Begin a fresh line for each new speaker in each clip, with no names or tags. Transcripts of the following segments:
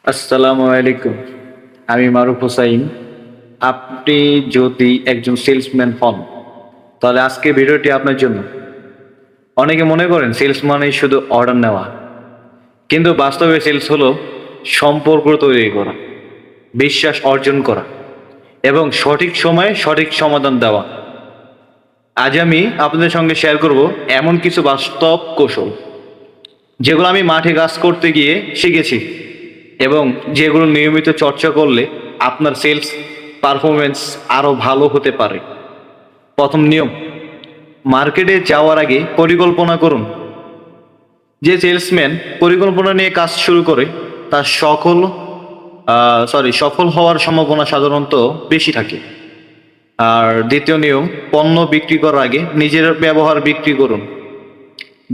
আসসালামু আলাইকুম। আমি মারুফ হোসাইন। আপনি যদি একজন সেলসম্যান হন, তাহলে আজকের ভিডিওটি আপনার জন্য। অনেকে মনে করেন সেলস মানেই শুধু অর্ডার নেওয়া, কিন্তু বাস্তবে সেলস হলো সম্পর্ক তৈরি করা, বিশ্বাস অর্জন করা এবং সঠিক সময়ে সঠিক সমাধান দেওয়া। আজ আমি আপনাদের সঙ্গে শেয়ার করব এমন কিছু বাস্তব কৌশল, যেগুলো আমি মাঠে কাজ করতে গিয়ে শিখেছি এবং যেগুলো নিয়মিত চর্চা করলে আপনার সেলস পারফরমেন্স আরও ভালো হতে পারে। প্রথম নিয়ম: মার্কেটে যাওয়ার আগে পরিকল্পনা করুন। যে সেলসম্যান পরিকল্পনা নিয়ে কাজ শুরু করে তার সফল হওয়ার সম্ভাবনা সাধারণত বেশি থাকে। আর দ্বিতীয় নিয়ম: পণ্য বিক্রি করার আগে নিজের ব্যবহার বিক্রি করুন।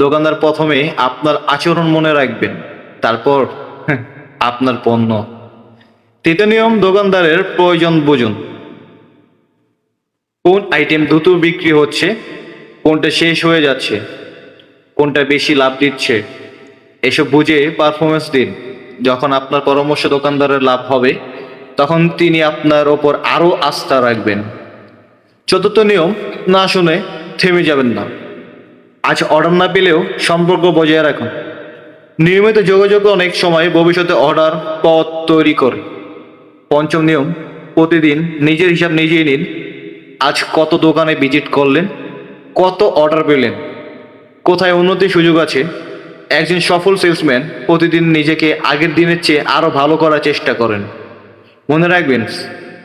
দোকানদার প্রথমে আপনার আচরণ মনে রাখবেন, তারপর আপনার পণ্য। তৃতীয় নিয়ম: দোকানদারের প্রয়োজন বুঝুন। কোন আইটেম দ্রুত বিক্রি হচ্ছে, কোনটা শেষ হয়ে যাচ্ছে, কোনটা বেশি লাভ দিচ্ছে, এসব বুঝে পারফরমেন্স দিন। যখন আপনার পরামর্শ দোকানদারের লাভ হবে, তখন তিনি আপনার ওপর আরও আস্থা রাখবেন। চতুর্থ নিয়ম: না শুনে থেমে যাবেন না। আজ অর্ডার না পেলেও সম্পর্ক বজায় রাখুন। নিয়মিত যোগাযোগ অনেক সময় ভবিষ্যতে অর্ডার পথ তৈরি করে। পঞ্চম নিয়ম: প্রতিদিন নিজের হিসাব নিজেই নিন। আজ কত দোকানে ভিজিট করলেন, কত অর্ডার পেলেন, কোথায় উন্নতির সুযোগ আছে। একজন সফল সেলসম্যান প্রতিদিন নিজেকে আগের দিনের চেয়ে আরও ভালো করার চেষ্টা করেন। মনে রাখবেন,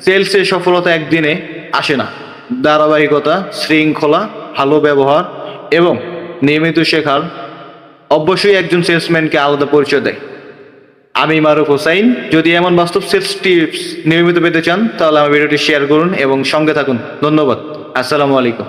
সেলসের সফলতা একদিনে আসে না। ধারাবাহিকতা, শৃঙ্খলা, ভালো ব্যবহার এবং নিয়মিত শেখার অবশ্যই একজন সেলসম্যানকে আলাদা পরিচয় দেয়। আমি মারুফ হোসাইন। যদি এমন বাস্তব সেলস টিপস নিয়মিত পেতে চান, তাহলে আমার ভিডিওটি শেয়ার করুন এবং সঙ্গে থাকুন। ধন্যবাদ। আসসালামু আলাইকুম।